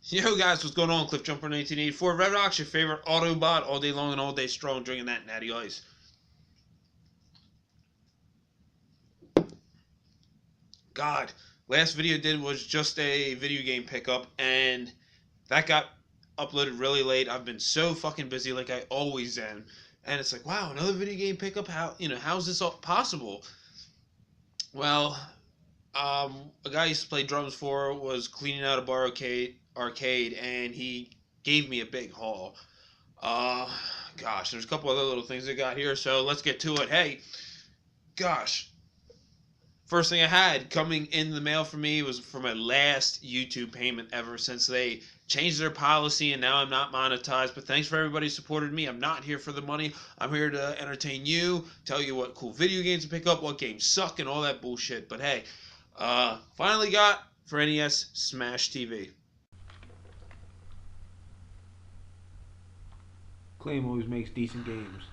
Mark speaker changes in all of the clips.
Speaker 1: Yo guys, what's going on? Cliff Jumper 1984. Redox, your favorite Autobot, all day long and all day strong, drinking that natty ice. God, last video I did was just a video game pickup, and that got uploaded really late. I've been so fucking busy, like I always am, and it's like, wow, another video game pickup. How's this all possible? Well, a guy I used to play drums for was cleaning out a bar arcade, and he gave me a big haul. Uh, Gosh, there's a couple other little things I got here, so let's get to it. Hey, gosh, first thing I had coming in the mail for me was for my last YouTube payment ever, since they changed their policy and now I'm not monetized. But thanks for everybody who supported me. I'm not here for the money. I'm here to entertain you, tell you what cool video games to pick up, what games suck, and all that bullshit. But hey, finally got for NES Smash TV.
Speaker 2: Claim always makes decent games.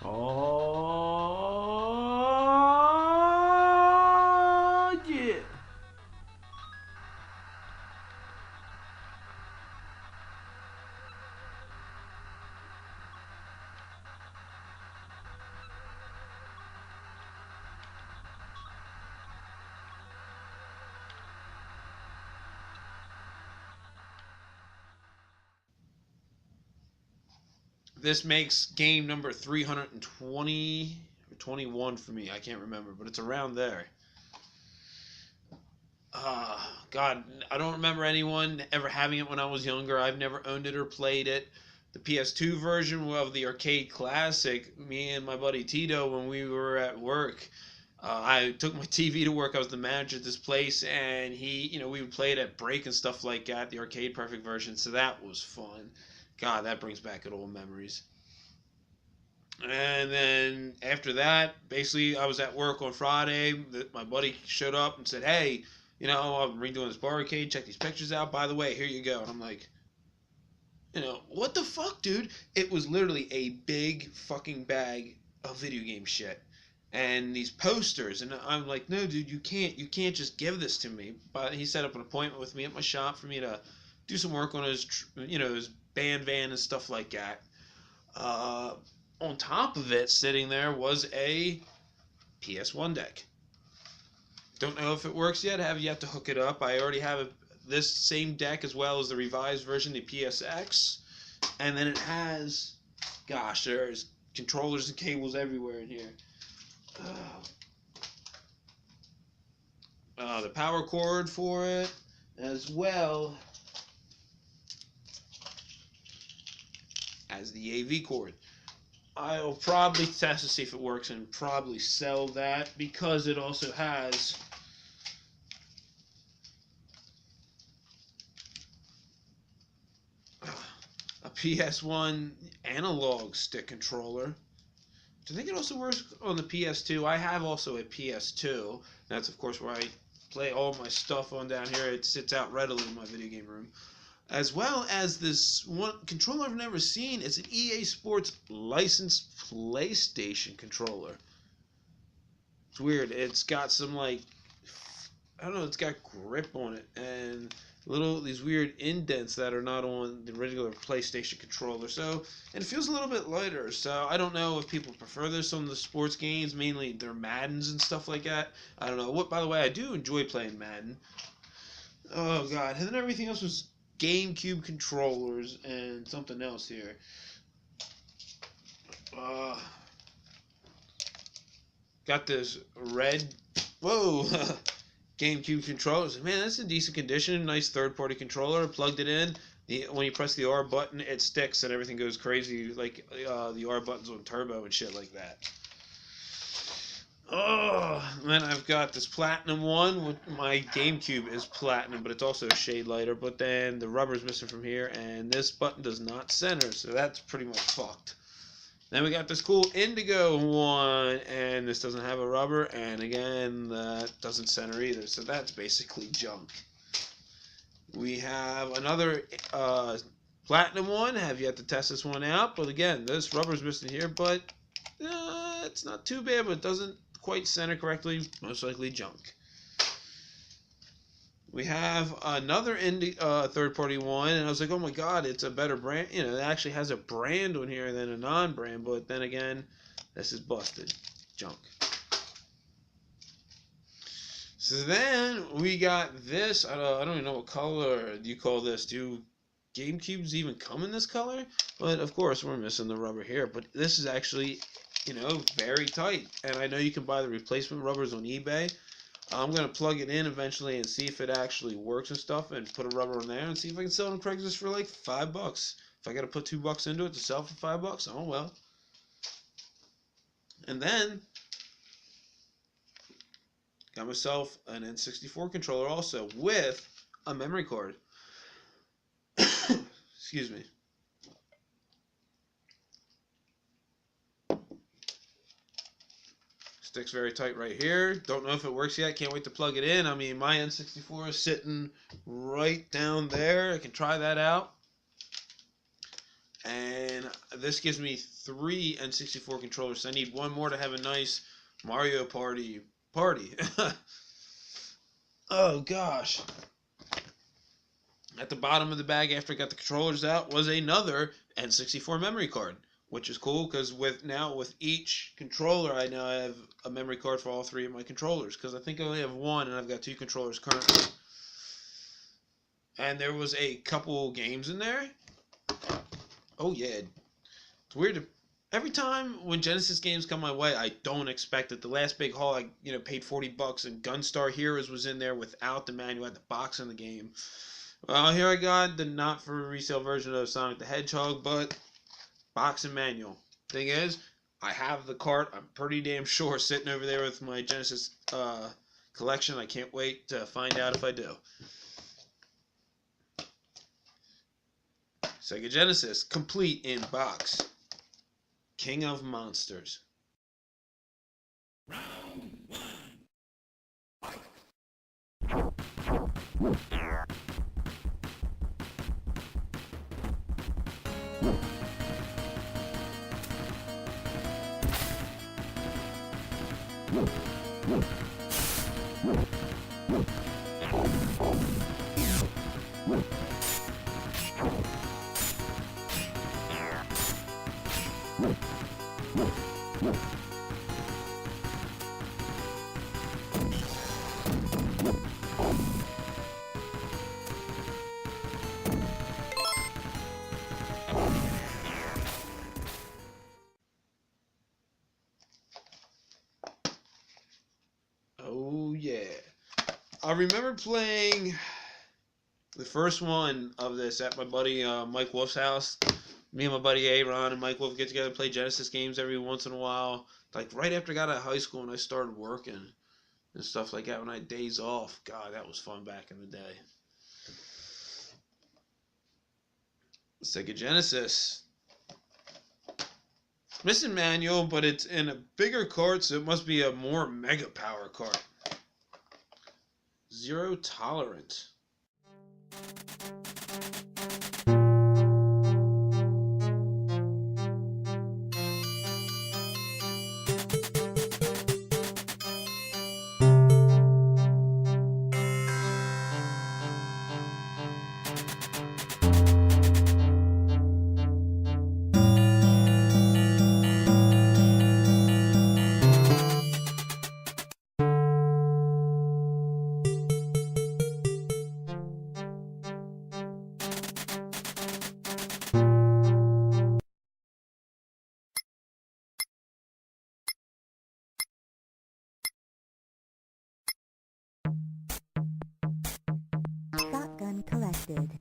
Speaker 2: Oh yeah.
Speaker 1: This makes game number 320 or 21 for me. I can't remember, but it's around there. God, I don't remember anyone ever having it when I was younger. I've never owned it or played it. The PS2 version of the arcade classic, me and my buddy Tito, when we were at work, I took my TV to work. I was the manager at this place, and we would play it at break and stuff like that, the arcade perfect version, so that was fun. God, that brings back good old memories. And then after that, basically, I was at work on Friday. My buddy showed up and said, "Hey, I'm redoing this bar arcade. Check these pictures out. By the way, here you go." And I'm like, what the fuck, dude? It was literally a big fucking bag of video game shit. And these posters, and I'm like, no, dude, you can't just give this to me. But he set up an appointment with me at my shop for me to do some work on his band van and stuff like that. On top of it, sitting there, was a PS1 deck. Don't know if it works yet. I have yet to hook it up. I already have this same deck as well as the revised version, the PSX. And then it has, gosh, there's controllers and cables everywhere in here. The power cord for it, as well as the AV cord. I'll probably test to see if it works and probably sell that, because it also has a PS1 analog stick controller. I think it also works on the PS2. I have also a PS2. That's, of course, where I play all my stuff on down here. It sits out readily in my video game room. As well as this one controller I've never seen. It's an EA Sports licensed PlayStation controller. It's weird. It's got some, like, I don't know, it's got grip on it, and these weird indents that are not on the regular PlayStation controller. So, and it feels a little bit lighter. So I don't know if people prefer this on the sports games, mainly their Maddens and stuff like that. I don't know. By the way, I do enjoy playing Madden. Oh God, and then everything else was Gamecube controllers and something else here. Got this red, whoa, Gamecube controllers. Man, that's in decent condition. Nice third-party controller. Plugged it in. When you press the R button, it sticks and everything goes crazy, like the R buttons on Turbo and shit like that. Oh, and then I've got this platinum one. My GameCube is platinum, but it's also a shade lighter. But then the rubber's missing from here, and this button does not center, so that's pretty much fucked. Then we got this cool indigo one, and this doesn't have a rubber, and again, that doesn't center either, so that's basically junk. We have another platinum one. Have yet to test this one out, but again, this rubber's missing here, but it's not too bad, but it doesn't quite center correctly. Most likely junk. We have another indie third-party one, and I was like, oh my god, it's a better brand. You know, it actually has a brand on here than a non-brand, but then again, this is busted. Junk. So then we got this. I don't even know what color you call this. Do Gamecubes even come in this color? But of course, we're missing the rubber here. But this is actually, you know, very tight. And I know you can buy the replacement rubbers on eBay. I'm going to plug it in eventually and see if it actually works and stuff, and put a rubber on there and see if I can sell it on Craigslist for like $5. If I got to put $2 into it to sell for $5, oh well. And then got myself an N64 controller also with a memory card. Excuse me. Sticks very tight right here. Don't know if it works yet. Can't wait to plug it in. I mean, my N64 is sitting right down there. I can try that out. And this gives me 3 N64 controllers. So I need one more to have a nice Mario Party. Oh gosh. At the bottom of the bag after I got the controllers out was another N64 memory card, which is cool because with each controller I now have a memory card for all 3 of my controllers, because I think I only have one and I've got 2 controllers currently. And there was a couple games in there. Oh yeah. It's weird. Every time when Genesis games come my way, I don't expect it. The last big haul, I paid $40, and Gunstar Heroes was in there without the manual, had the box in the game. Well, here I got the not for resale version of Sonic the Hedgehog, but box and manual. Thing is, I have the cart. I'm pretty damn sure sitting over there with my Genesis collection. I can't wait to find out if I do. Sega Genesis, complete in box. King of Monsters.
Speaker 3: Round 1.
Speaker 1: Oh yeah. I remember playing the first one of this at my buddy Mike Wolf's house. Me and my buddy Aaron and Mike Wolf get together and play Genesis games every once in a while. Like right after I got out of high school and I started working and stuff like that when I had days off. God, that was fun back in the day. Sega Genesis. Missing manual, but it's in a bigger cart, so it must be a more mega power cart. Zero tolerance.
Speaker 4: Shotgun collected.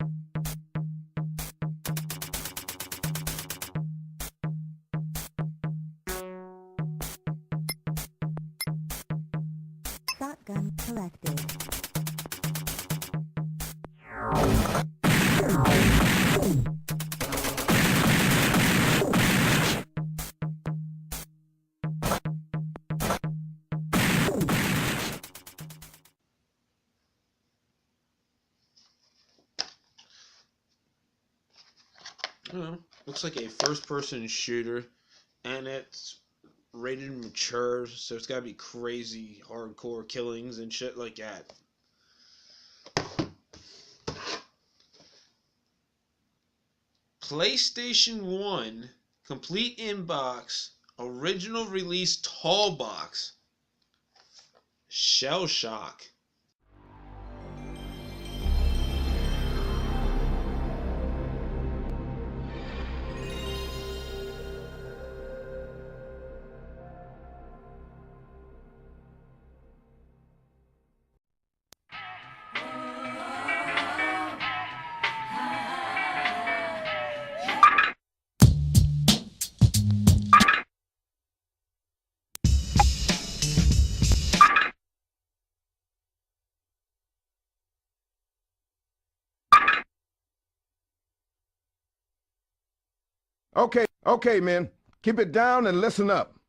Speaker 4: Shotgun collected.
Speaker 1: I don't know. Looks like a first-person shooter, and it's rated mature, so it's gotta be crazy hardcore killings and shit like that. PlayStation 1 complete inbox original release tall box Shell Shock.
Speaker 5: Okay, men. Keep it down and listen up.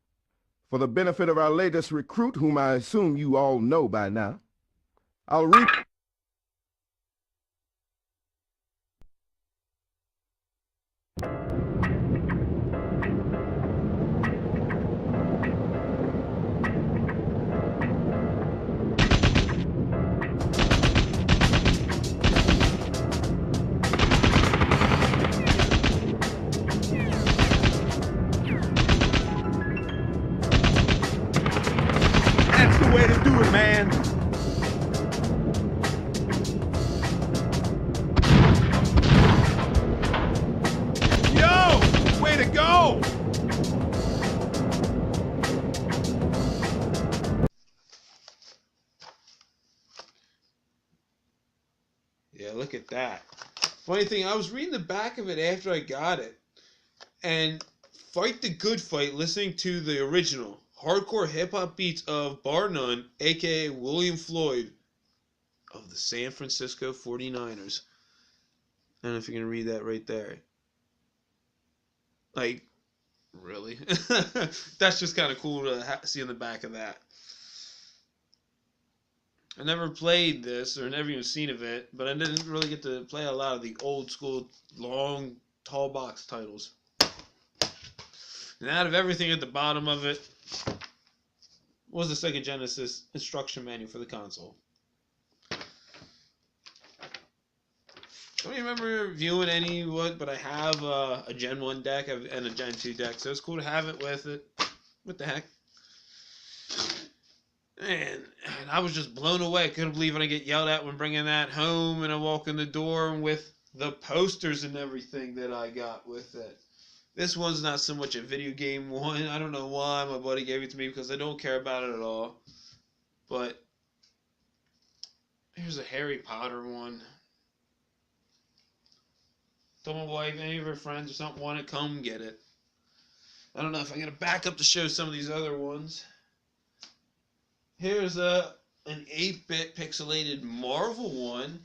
Speaker 5: For the benefit of our latest recruit, whom I assume you all know by now, I'll read... That's the way to do it, man. Yo, way to go.
Speaker 1: Yeah, look at that. Funny thing, I was reading the back of it after I got it, and Fight the Good Fight, listening to the original hardcore hip-hop beats of bar none, aka William Floyd of the San Francisco 49ers. I don't know if you can read that right there. Like, really? That's just kind of cool to see on the back of that. I never played this, or never even seen of it, but I didn't really get to play a lot of the old school, long, tall box titles. And out of everything at the bottom of it was the Sega Genesis instruction manual for the console. I don't even remember viewing any but I have a Gen 1 deck and a Gen 2 deck, so it's cool to have it with it. What the heck? And I was just blown away. I couldn't believe when I get yelled at when bringing that home, and I walk in the door with the posters and everything that I got with it. This one's not so much a video game one. I don't know why my buddy gave it to me, because I don't care about it at all. But here's a Harry Potter one. Told my wife, any of her friends or something want it, come get it. I don't know if I'm going to back up to show some of these other ones. Here's an 8-bit pixelated Marvel one.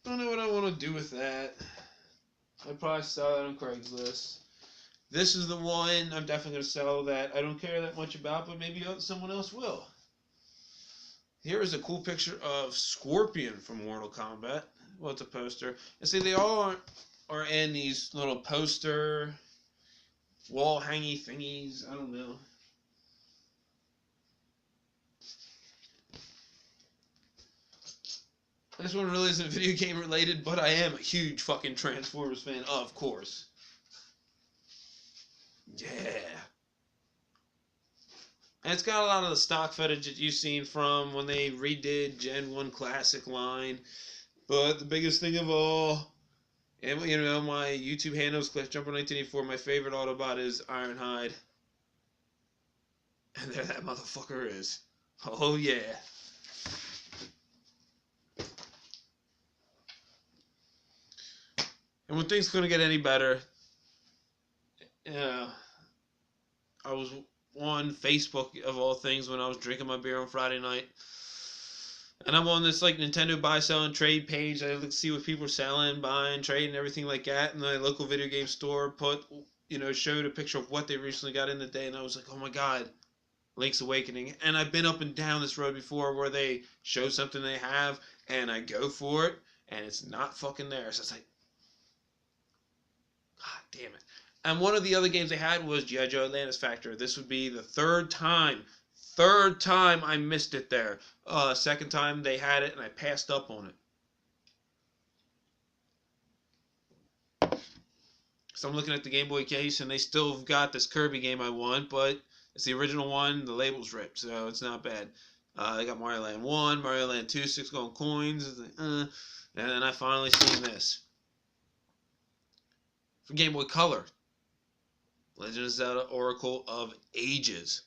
Speaker 1: Don't know what I want to do with that. I'd probably sell that on Craigslist. This is the one I'm definitely going to sell that I don't care that much about, but maybe someone else will. Here is a cool picture of Scorpion from Mortal Kombat. Well, it's a poster. And see, they all are in these little poster wall hangy thingies. I don't know. This one really isn't video game related, but I am a huge fucking Transformers fan, of course. Yeah. And it's got a lot of the stock footage that you've seen from when they redid Gen 1 Classic line. But the biggest thing of all, and you know, my YouTube handles, CliffJumper1984, my favorite Autobot is Ironhide. And there that motherfucker is. Oh yeah. And when things couldn't get any better, I was on Facebook of all things when I was drinking my beer on Friday night, and I'm on this like Nintendo buy, sell, and trade page. I look to see what people are selling, buying, trading, everything like that. And the local video game store put showed a picture of what they recently got in the day, and I was like, oh my god, Link's Awakening. And I've been up and down this road before where they show something they have, and I go for it, and it's not fucking there. So it's like, god damn it. And one of the other games they had was G.I. Joe Atlantis Factor. This would be the third time I missed it there. Second time they had it, and I passed up on it. So I'm looking at the Game Boy case, and they still have got this Kirby game I want, but it's the original one. The label's ripped, so it's not bad. They got Mario Land 1, Mario Land 2, 6 gold coins. And then I finally seen this. For Game Boy Color. Legend of Zelda Oracle of Ages.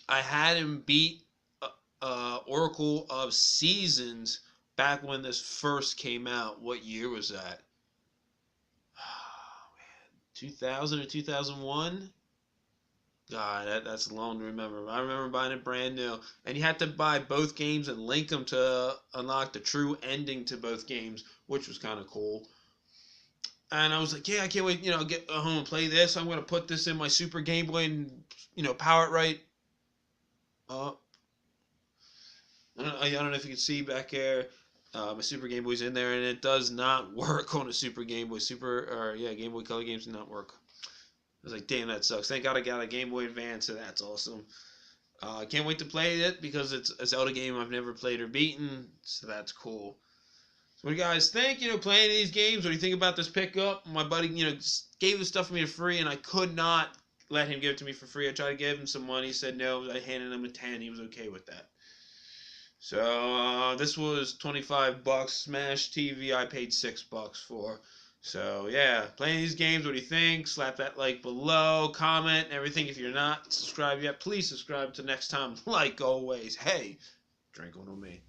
Speaker 1: I had him beat Oracle of Seasons back when this first came out. What year was that? Oh, man. 2000 or 2001? God, that's long to remember. I remember buying it brand new. And you had to buy both games and link them to unlock the true ending to both games, which was kind of cool. And I was like, yeah, I can't wait, get home and play this. I'm going to put this in my Super Game Boy and, power it right. I don't know if you can see back there. My Super Game Boy's in there, and it does not work on a Super Game Boy. Game Boy Color games do not work. I was like, damn, that sucks. Thank God I got a Game Boy Advance, so that's awesome. I can't wait to play it because it's a Zelda game I've never played or beaten, so that's cool. So what do you guys think? Playing these games. What do you think about this pickup? My buddy, gave this stuff for me for free, and I could not let him give it to me for free. I tried to give him some money. He said no. I handed him a 10. He was okay with that. So this was $25. Smash TV I paid $6 for. So yeah, playing these games. What do you think? Slap that like below, comment, and everything. If you're not subscribed yet, please subscribe. Till next time. Like always, hey, drink on me.